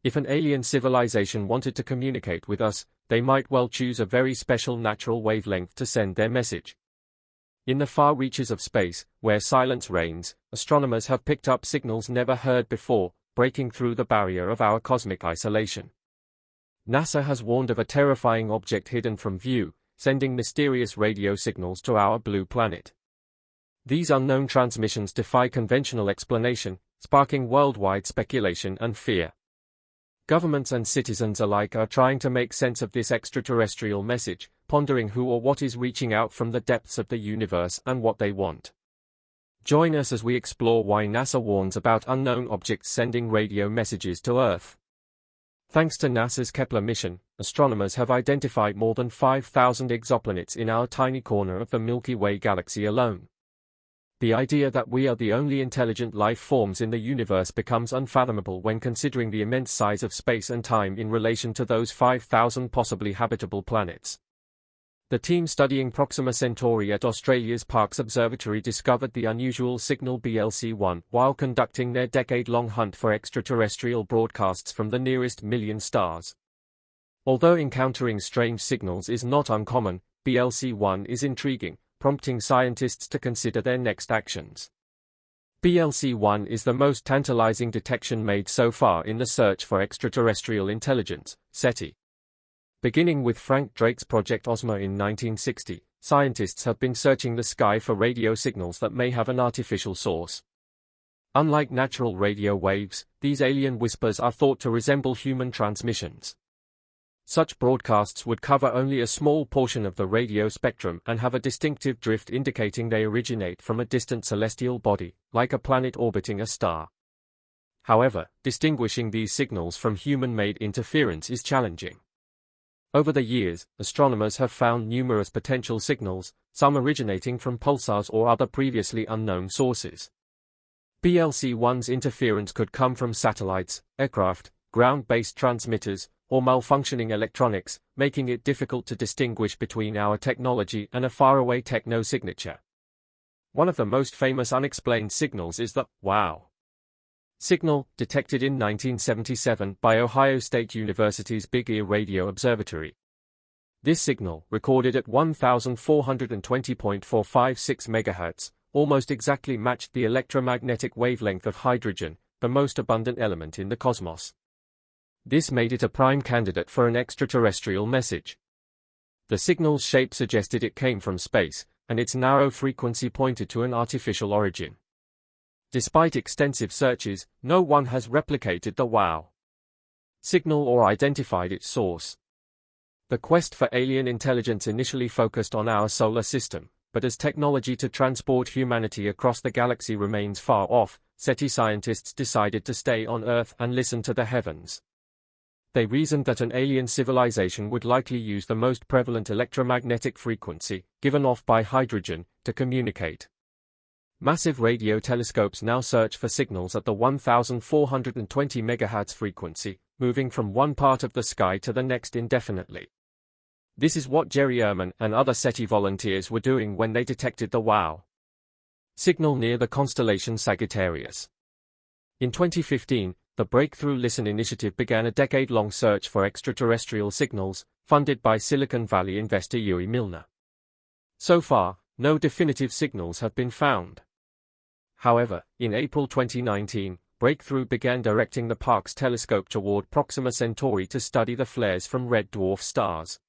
If an alien civilization wanted to communicate with us, they might well choose a very special natural wavelength to send their message. In the far reaches of space, where silence reigns, astronomers have picked up signals never heard before, breaking through the barrier of our cosmic isolation. NASA has warned of a terrifying object hidden from view, sending mysterious radio signals to our blue planet. These unknown transmissions defy conventional explanation, sparking worldwide speculation and fear. Governments and citizens alike are trying to make sense of this extraterrestrial message, pondering who or what is reaching out from the depths of the universe and what they want. Join us as we explore why NASA warns about unknown objects sending radio messages to Earth. Thanks to NASA's Kepler mission, astronomers have identified more than 5,000 exoplanets in our tiny corner of the Milky Way galaxy alone. The idea that we are the only intelligent life forms in the universe becomes unfathomable when considering the immense size of space and time in relation to those 5,000 possibly habitable planets. The team studying Proxima Centauri at Australia's Parkes Observatory discovered the unusual signal BLC-1 while conducting their decade-long hunt for extraterrestrial broadcasts from the nearest million stars. Although encountering strange signals is not uncommon, BLC-1 is intriguing, prompting scientists to consider their next actions. BLC-1 is the most tantalizing detection made so far in the search for extraterrestrial intelligence, SETI. Beginning with Frank Drake's Project Ozma in 1960, scientists have been searching the sky for radio signals that may have an artificial source. Unlike natural radio waves, these alien whispers are thought to resemble human transmissions. Such broadcasts would cover only a small portion of the radio spectrum and have a distinctive drift indicating they originate from a distant celestial body, like a planet orbiting a star. However, distinguishing these signals from human-made interference is challenging. Over the years, astronomers have found numerous potential signals, some originating from pulsars or other previously unknown sources. BLC-1's interference could come from satellites, aircraft, ground-based transmitters, or malfunctioning electronics, making it difficult to distinguish between our technology and a faraway techno-signature. One of the most famous unexplained signals is the "wow" signal, detected in 1977 by Ohio State University's Big Ear Radio Observatory. This signal, recorded at 1420.456 MHz, almost exactly matched the electromagnetic wavelength of hydrogen, the most abundant element in the cosmos. This made it a prime candidate for an extraterrestrial message. The signal's shape suggested it came from space, and its narrow frequency pointed to an artificial origin. Despite extensive searches, no one has replicated the "wow" signal or identified its source. The quest for alien intelligence initially focused on our solar system, but as technology to transport humanity across the galaxy remains far off, SETI scientists decided to stay on Earth and listen to the heavens. They reasoned that an alien civilization would likely use the most prevalent electromagnetic frequency, given off by hydrogen, to communicate. Massive radio telescopes now search for signals at the 1420 MHz frequency, moving from one part of the sky to the next indefinitely. This is what Jerry Ehrman and other SETI volunteers were doing when they detected the "wow" signal near the constellation Sagittarius. In 2015, the Breakthrough Listen initiative began a decade-long search for extraterrestrial signals, funded by Silicon Valley investor Yuri Milner. So far, no definitive signals have been found. However, in April 2019, Breakthrough began directing the Parkes telescope toward Proxima Centauri to study the flares from red dwarf stars.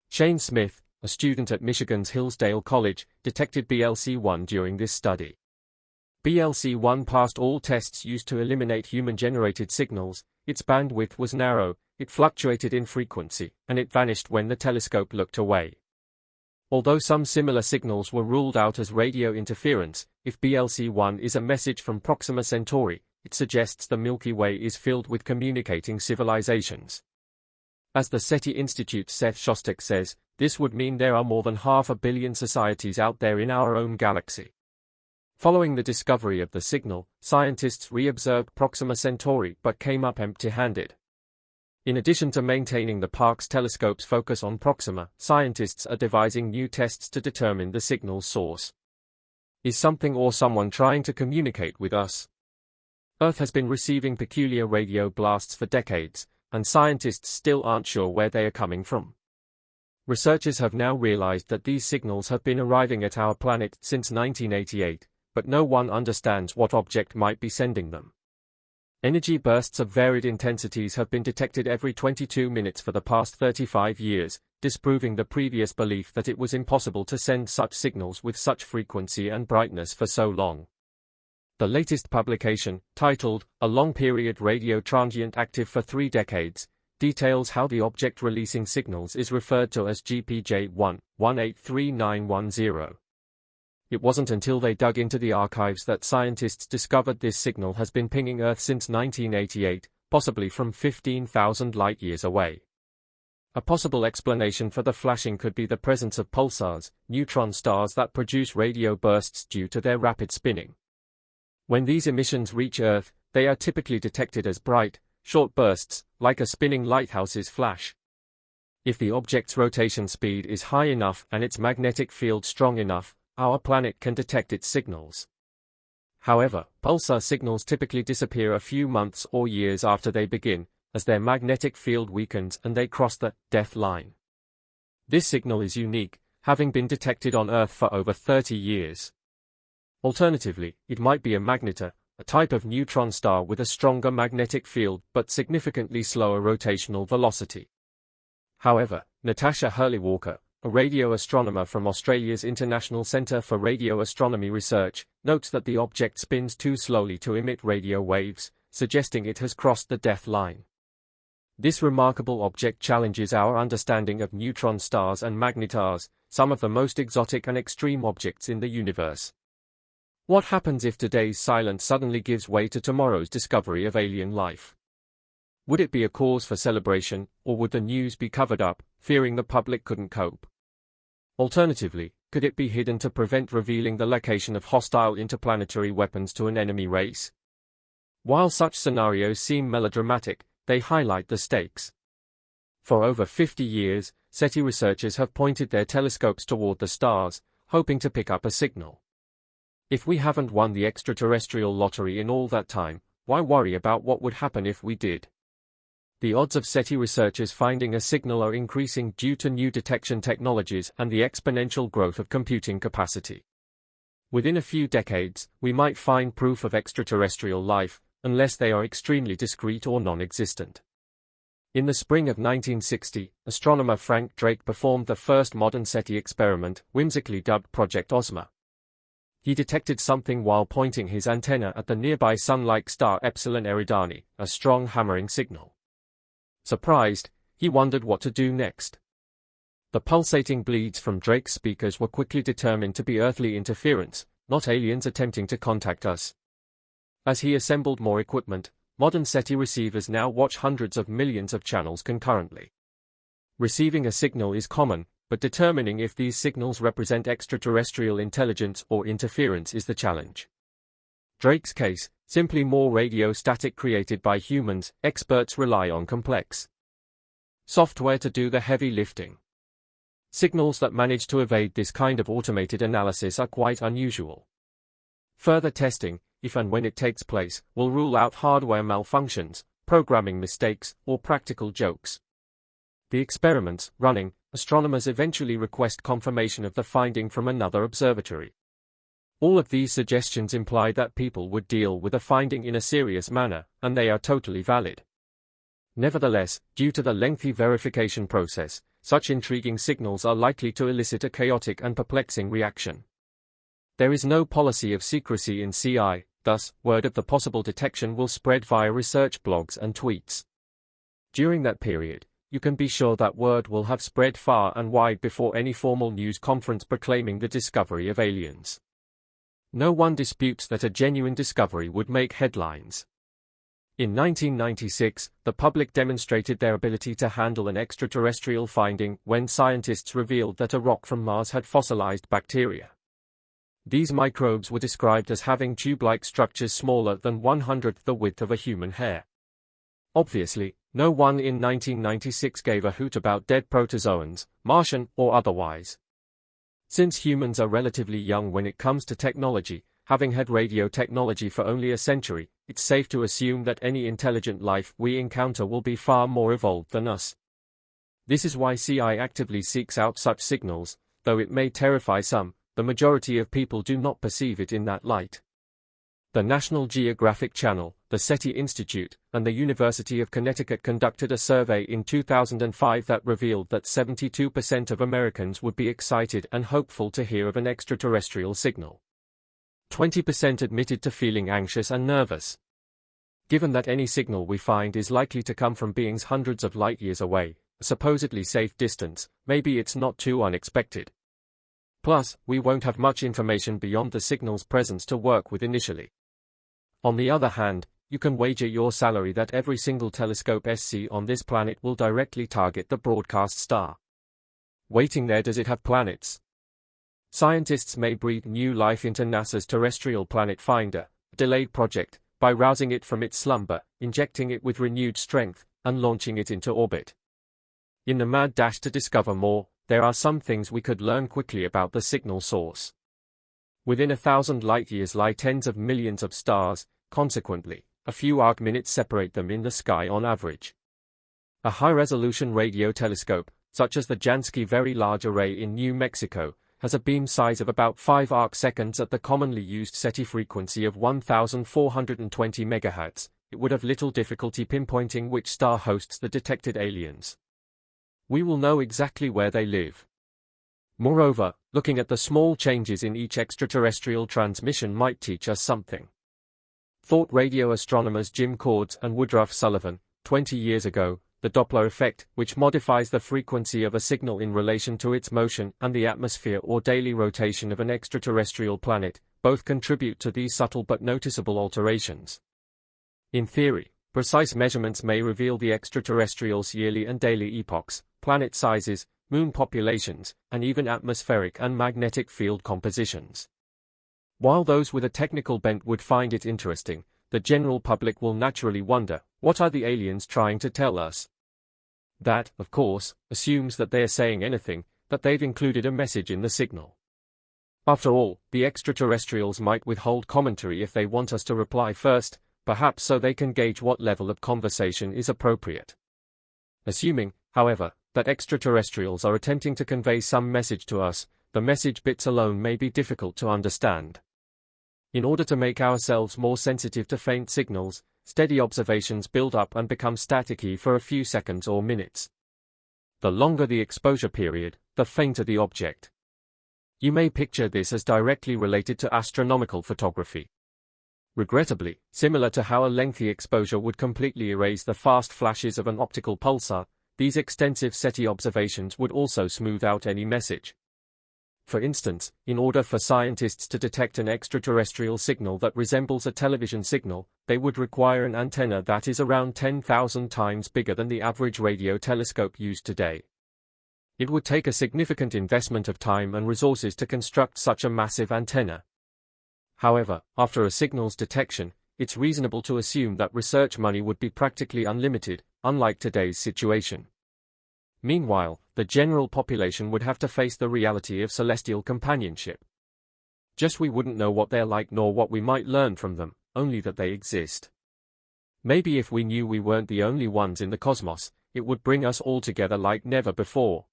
Shane Smith, a student at Michigan's Hillsdale College, detected BLC-1 during this study. BLC-1 passed all tests used to eliminate human-generated signals. Its bandwidth was narrow, it fluctuated in frequency, and it vanished when the telescope looked away. Although some similar signals were ruled out as radio interference, if BLC-1 is a message from Proxima Centauri, it suggests the Milky Way is filled with communicating civilizations. As the SETI Institute's Seth Shostak says, this would mean there are more than 500 million societies out there in our own galaxy. Following the discovery of the signal, scientists re-observed Proxima Centauri but came up empty-handed. In addition to maintaining the Parkes telescope's focus on Proxima, scientists are devising new tests to determine the signal's source. Is something or someone trying to communicate with us? Earth has been receiving peculiar radio blasts for decades, and scientists still aren't sure where they are coming from. Researchers have now realized that these signals have been arriving at our planet since 1988, but no one understands what object might be sending them. Energy bursts of varied intensities have been detected every 22 minutes for the past 35 years, disproving the previous belief that it was impossible to send such signals with such frequency and brightness for so long. The latest publication, titled, "A Long-Period Radio Transient Active for 3 Decades," details how the object releasing signals is referred to as GPJ1-183910. It wasn't until they dug into the archives that scientists discovered this signal has been pinging Earth since 1988, possibly from 15,000 light-years away. A possible explanation for the flashing could be the presence of pulsars, neutron stars that produce radio bursts due to their rapid spinning. When these emissions reach Earth, they are typically detected as bright, short bursts, like a spinning lighthouse's flash. If the object's rotation speed is high enough and its magnetic field strong enough, our planet can detect its signals. However, pulsar signals typically disappear a few months or years after they begin, as their magnetic field weakens and they cross the death line. This signal is unique, having been detected on Earth for over 30 years. Alternatively, it might be a magnetar, a type of neutron star with a stronger magnetic field but significantly slower rotational velocity. However, Natasha Hurley-Walker, a radio astronomer from Australia's International Centre for Radio Astronomy Research, notes that the object spins too slowly to emit radio waves, suggesting it has crossed the death line. This remarkable object challenges our understanding of neutron stars and magnetars, some of the most exotic and extreme objects in the universe. What happens if today's silence suddenly gives way to tomorrow's discovery of alien life? Would it be a cause for celebration, or would the news be covered up, fearing the public couldn't cope? Alternatively, could it be hidden to prevent revealing the location of hostile interplanetary weapons to an enemy race? While such scenarios seem melodramatic, they highlight the stakes. For over 50 years, SETI researchers have pointed their telescopes toward the stars, hoping to pick up a signal. If we haven't won the extraterrestrial lottery in all that time, why worry about what would happen if we did? The odds of SETI researchers finding a signal are increasing due to new detection technologies and the exponential growth of computing capacity. Within a few decades, we might find proof of extraterrestrial life, unless they are extremely discrete or non-existent. In the spring of 1960, astronomer Frank Drake performed the first modern SETI experiment, whimsically dubbed Project Ozma. He detected something while pointing his antenna at the nearby sun-like star Epsilon Eridani, a strong hammering signal. Surprised, he wondered what to do next. The pulsating bleeds from Drake's speakers were quickly determined to be earthly interference, not aliens attempting to contact us. As he assembled more equipment, modern SETI receivers now watch hundreds of millions of channels concurrently. Receiving a signal is common, but determining if these signals represent extraterrestrial intelligence or interference is the challenge. Drake's case, simply more radio static created by humans, experts rely on complex software to do the heavy lifting. Signals that manage to evade this kind of automated analysis are quite unusual. Further testing, if and when it takes place, will rule out hardware malfunctions, programming mistakes, or practical jokes. The experiments running, astronomers eventually request confirmation of the finding from another observatory. All of these suggestions imply that people would deal with a finding in a serious manner, and they are totally valid. Nevertheless, due to the lengthy verification process, such intriguing signals are likely to elicit a chaotic and perplexing reaction. There is no policy of secrecy in CI, thus, word of the possible detection will spread via research blogs and tweets. During that period, you can be sure that word will have spread far and wide before any formal news conference proclaiming the discovery of aliens. No one disputes that a genuine discovery would make headlines. In 1996, the public demonstrated their ability to handle an extraterrestrial finding when scientists revealed that a rock from Mars had fossilized bacteria. These microbes were described as having tube-like structures smaller than 1/100th the width of a human hair. Obviously, no one in 1996 gave a hoot about dead protozoans, Martian or otherwise. Since humans are relatively young when it comes to technology, having had radio technology for only a century, it's safe to assume that any intelligent life we encounter will be far more evolved than us. This is why CI actively seeks out such signals. Though it may terrify some, the majority of people do not perceive it in that light. The National Geographic Channel, the SETI Institute, and the University of Connecticut conducted a survey in 2005 that revealed that 72% of Americans would be excited and hopeful to hear of an extraterrestrial signal. 20% admitted to feeling anxious and nervous. Given that any signal we find is likely to come from beings hundreds of light years away, a supposedly safe distance, maybe it's not too unexpected. Plus, we won't have much information beyond the signal's presence to work with initially. On the other hand, you can wager your salary that every single telescope SC on this planet will directly target the broadcast star. Waiting there, does it have planets? Scientists may breathe new life into NASA's Terrestrial Planet Finder, a delayed project, by rousing it from its slumber, injecting it with renewed strength, and launching it into orbit. In the mad dash to discover more, there are some things we could learn quickly about the signal source. Within 1,000 light-years lie tens of millions of stars, consequently, a few arc-minutes separate them in the sky on average. A high-resolution radio telescope, such as the Jansky Very Large Array in New Mexico, has a beam size of about 5 arc-seconds at the commonly used SETI frequency of 1,420 MHz. It would have little difficulty pinpointing which star hosts the detected aliens. We will know exactly where they live. Moreover, looking at the small changes in each extraterrestrial transmission might teach us something. Thought radio astronomers Jim Cordes and Woodruff Sullivan, 20 years ago, the Doppler effect, which modifies the frequency of a signal in relation to its motion, and the atmosphere or daily rotation of an extraterrestrial planet, both contribute to these subtle but noticeable alterations. In theory, precise measurements may reveal the extraterrestrials' yearly and daily epochs, planet sizes, moon populations, and even atmospheric and magnetic field compositions. While those with a technical bent would find it interesting, the general public will naturally wonder, what are the aliens trying to tell us? That, of course, assumes that they're saying anything, that they've included a message in the signal. After all, the extraterrestrials might withhold commentary if they want us to reply first, perhaps so they can gauge what level of conversation is appropriate. Assuming, however, that extraterrestrials are attempting to convey some message to us, the message bits alone may be difficult to understand. In order to make ourselves more sensitive to faint signals, steady observations build up and become staticky for a few seconds or minutes. The longer the exposure period, the fainter the object. You may picture this as directly related to astronomical photography. Regrettably, similar to how a lengthy exposure would completely erase the fast flashes of an optical pulsar, these extensive SETI observations would also smooth out any message. For instance, in order for scientists to detect an extraterrestrial signal that resembles a television signal, they would require an antenna that is around 10,000 times bigger than the average radio telescope used today. It would take a significant investment of time and resources to construct such a massive antenna. However, after a signal's detection, it's reasonable to assume that research money would be practically unlimited, unlike today's situation. Meanwhile, the general population would have to face the reality of celestial companionship. Just we wouldn't know what they're like nor what we might learn from them, only that they exist. Maybe if we knew we weren't the only ones in the cosmos, it would bring us all together like never before.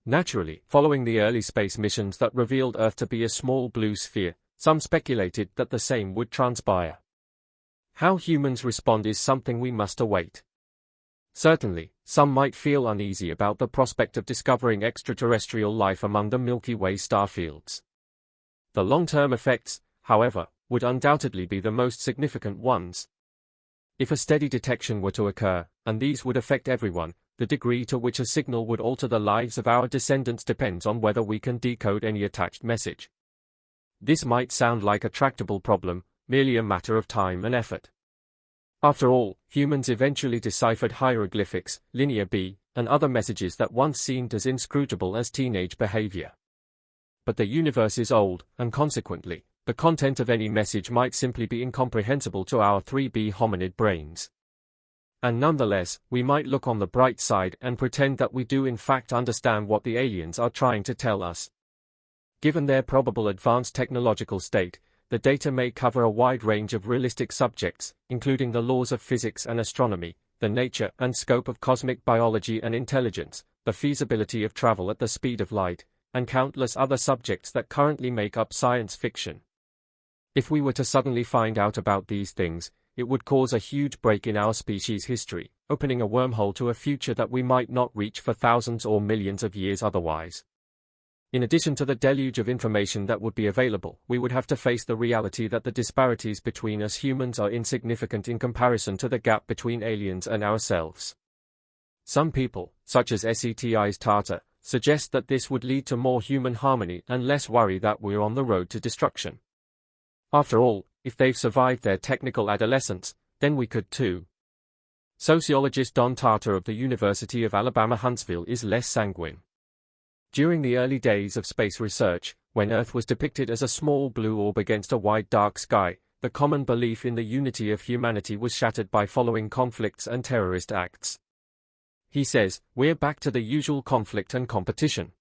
Naturally, following the early space missions that revealed Earth to be a small blue sphere, some speculated that the same would transpire. How humans respond is something we must await. Certainly, some might feel uneasy about the prospect of discovering extraterrestrial life among the Milky Way star fields. The long-term effects, however, would undoubtedly be the most significant ones. If a steady detection were to occur, and these would affect everyone, the degree to which a signal would alter the lives of our descendants depends on whether we can decode any attached message. This might sound like a tractable problem, merely a matter of time and effort. After all, humans eventually deciphered hieroglyphics, linear B, and other messages that once seemed as inscrutable as teenage behavior. But the universe is old, and consequently, the content of any message might simply be incomprehensible to our 3B hominid brains. And nonetheless, we might look on the bright side and pretend that we do in fact understand what the aliens are trying to tell us. Given their probable advanced technological state, the data may cover a wide range of realistic subjects, including the laws of physics and astronomy, the nature and scope of cosmic biology and intelligence, the feasibility of travel at the speed of light, and countless other subjects that currently make up science fiction. If we were to suddenly find out about these things, it would cause a huge break in our species' history, opening a wormhole to a future that we might not reach for thousands or millions of years otherwise. In addition to the deluge of information that would be available, we would have to face the reality that the disparities between us humans are insignificant in comparison to the gap between aliens and ourselves. Some people, such as SETI's Tata, suggest that this would lead to more human harmony and less worry that we're on the road to destruction. After all, if they've survived their technical adolescence, then we could too. Sociologist Don Tata of the University of Alabama Huntsville is less sanguine. During the early days of space research, when Earth was depicted as a small blue orb against a wide dark sky, the common belief in the unity of humanity was shattered by following conflicts and terrorist acts. He says, "We're back to the usual conflict and competition.